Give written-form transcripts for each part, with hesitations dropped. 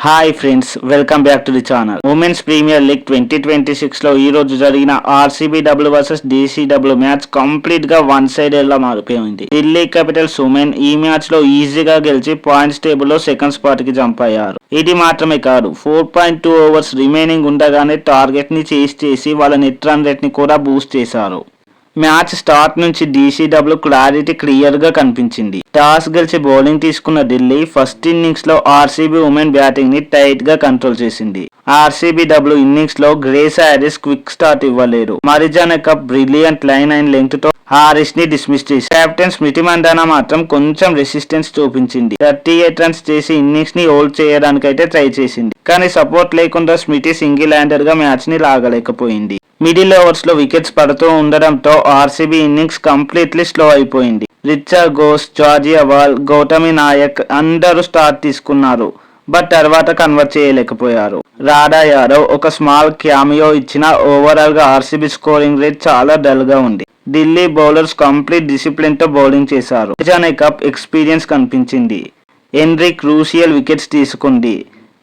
Hi friends, welcome back to the channel. Women's premier league 2026లో ఈ రోజు జరిగిన RCB W versus DC W match complete గా one sided లా మారిపోయింది. ఢిల్లీ క్యాపిటల్స్ ఉమెన్ ఈ మ్యాచ్ లో ఈజీగా గెలిచి పాయింట్స్ టేబుల్ లో సెకండ్ స్పాట్ కి జంప్ అయ్యారు. ఇది మాత్రమే కాదు, 4.2 ఓవర్స్ రిమైనింగ్ ఉండగానే టార్గెట్ ని చేస్ చేసి వాళ్ళ నెట్ రన్ రేట్ ని కూడా బూస్ట్ చేశారు. మ్యాచ్ స్టార్ట్ నుంచి డీసీడబ్ల్యూ క్లారిటీ క్లియర్ గా కనిపించింది. టాస్ గెలిచి బౌలింగ్ తీసుకున్న ఢిల్లీ ఫస్ట్ ఇన్నింగ్స్ లో ఆర్సీబీ ఉమెన్ బ్యాటింగ్ ని టైట్ గా కంట్రోల్ చేసింది. ఆర్సీబీ డబ్ల్యూ ఇన్నింగ్స్ లో గ్రేస్ హారిస్ క్విక్ స్టార్ట్ ఇవ్వలేరు. Marizanne Kapp brilliant line and length తో హారిస్ ని డిస్మిస్ చేసి కెప్టెన్ స్మృతి మందాన మాత్రం కొంచెం రెసిస్టెన్స్ చూపించింది. 38 రన్స్ చేసి ఇన్నింగ్స్ ని హోల్డ్ చేయడానికైతే ట్రై చేసింది, కానీ సపోర్ట్ లేకుండా స్మృతి సింగిల్ హ్యాండెడ్ గా మ్యాచ్ ని లాగలేకపోయింది. మిడిల్ ఓవర్స్ లో వికెట్స్ పడుతూ ఉండడంతో ఆర్సీబీ ఇన్నింగ్స్ కంప్లీట్లీ స్లో అయిపోయింది. రిచా ఘోష్, జార్జియా వాల్, గౌతమి నాయక్ అందరూ స్టార్ట్ తీసుకున్నారు, బట్ తర్వాత కన్వర్ట్ చేయలేకపోయారు. రాధా యాదవ్ ఒక స్మాల్ క్యామియో ఇచ్చిన ఓవరాల్ గా ఆర్సీబీ స్కోరింగ్ రేట్ చాలా డల్ గా ఉంది. ఢిల్లీ బౌలర్స్ కంప్లీట్ డిసిప్లిన్ తో బౌలింగ్ చేశారు. మరిజానా కప్ ఎక్స్పీరియన్స్ కనిపించింది. హెన్రీ క్రూషియల్ వికెట్స్ తీసుకుంది.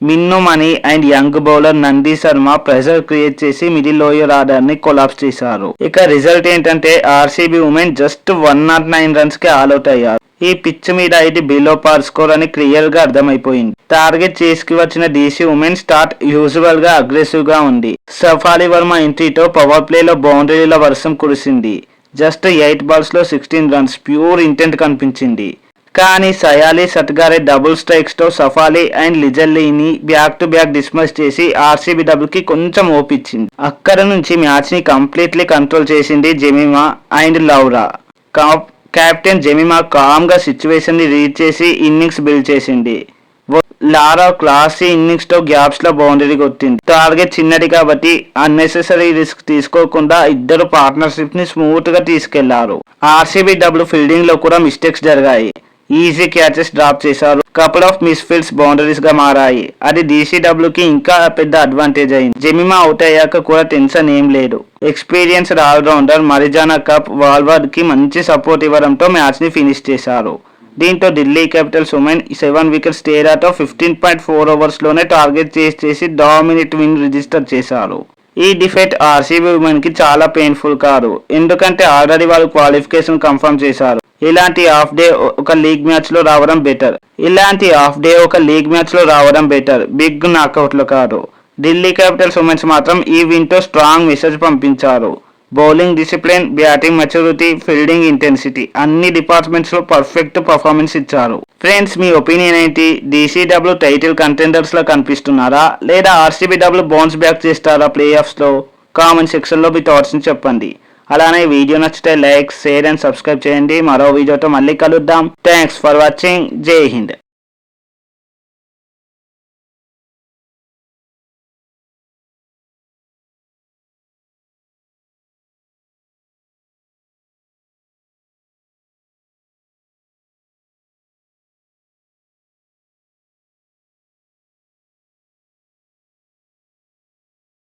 Minnu Mani and young bowler Nandni Sharma pressure create చేసి మిడిల్ లోయర్ ఆర్డర్ ని కొలాప్స్ చేశారు. ఇక రిజల్ట్ ఏంటంటే ఆర్సీబీ ఉమెన్ జస్ట్ 109 రన్స్ కి ఆల్అౌట్ అయ్యారు. ఈ పిచ్ మీద ఇది బిలో పార్ స్కోర్ అని క్లియర్ గా అర్థమైపోయింది. టార్గెట్ చేసుకు వచ్చిన డీసీ ఉమెన్ స్టార్ట్ యూజువల్ గా అగ్రెసివ్ గా ఉంది. సఫాలి వర్మ ఎంట్రీతో పవర్ ప్లే లో బౌండరీల వర్షం కురిసింది. జస్ట్ 8 బాల్స్ లో 16 రన్స్ ప్యూర్ ఇంటెంట్ కనిపించింది. కానీ సయాలి సట్గారే డబుల్ స్ట్రైక్స్ తో సఫాలి అండ్ లిజల్లీని బ్యాక్ టు బ్యాక్ డిస్మిస్ చేసి ఆర్సీబీ డబుల్ కి కొంచెం ఓపిచ్చింది. అక్కడ నుంచి మ్యాచ్ ని కంప్లీట్లీ కంట్రోల్ చేసింది Jemimah and Laura. Captain Jemimah calm గా సిచ్యువేషన్ ని రీడ్ చేసి ఇన్నింగ్స్ బిల్డ్ చేసింది. లారా క్లాసీ ఇన్నింగ్స్ తో గ్యాప్స్ లో బౌండరీ కొట్టింది. టార్గెట్ చిన్నది కాబట్టి అన్నెసెసరీ రిస్క్ తీసుకోకుండా ఇద్దరు పార్ట్నర్షిప్ ని స్మూత్ గా తీసుకెళ్లారు. ఆర్సీబీ డబ్ల్యూ ఫీల్డింగ్ లో కూడా మిస్టేక్స్ జరిగాయి. ఈజీ క్యాచెస్ డ్రాప్ చేశారు. Couple of miss fields boundaries గా మారాయి. అది డీసీడబ్ల్యూ కి ఇంకా పెద్ద అడ్వాంటేజ్ అయింది. జెమిమా అవుట్ అయ్యాక కూడా టెన్షన్ ఏం లేదు. ఎక్స్పీరియన్స్డ్ ఆల్రౌండర్ మరిజానా కప్ వాల్వర్డ్ కి మంచి సపోర్ట్ ఇవ్వడంతో మ్యాచ్ ని ఫినిష్ చేశారు. దీంతో ఢిల్లీ క్యాపిటల్స్ ఉమెన్ 7 వికెట్స్ తేడాతో 15.4 ఓవర్స్ లోనే టార్గెట్ చేసి డామినేట్ విన్ రిజిస్టర్ చేశారు. ఈ డిఫెక్ట్ ఆర్సీబీ ఉమెన్ కి చాలా పెయిన్ఫుల్ కాదు, ఎందుకంటే ఆల్రెడీ వాళ్ళు క్వాలిఫికేషన్ కన్ఫర్మ్ చేశారు. ఇలాంటి హాఫ్ డే ఒక లీగ్ మ్యాచ్ లో రావడం బెటర్, బిగ్ నాకౌట్ లో కాదు. ఢిల్లీ క్యాపిటల్స్ ఉమెన్స్ మాత్రం ఈ విన్ తో స్ట్రాంగ్ మెసేజ్ పంపించారు. Bowling discipline, batting maturity, fielding intensity అన్ని డిపార్ట్మెంట్స్ లో పర్ఫెక్ట్ పర్ఫార్మెన్స్ ఇచ్చారు. ఫ్రెండ్స్, మీ ఒపీనియన్ ఏంటి? డీసీడబ్ల్యూ టైటిల్ కంటెండర్స్ లో కనిపిస్తున్నారా, లేదా ఆర్సీబీ డబ్ల్యూ బౌన్స్ బ్యాక్ చేస్తారా ప్లే ఆఫ్స్ లో? కామెంట్ సెక్షన్ లో మీ థాట్స్ ని చెప్పండి. అలానే వీడియో నచ్చితే లైక్, షేర్ అండ్ సబ్స్క్రైబ్ చేయండి. మరో వీడియోతో మళ్ళీ కలుద్దాం. Thanks for watching. జై హింద్.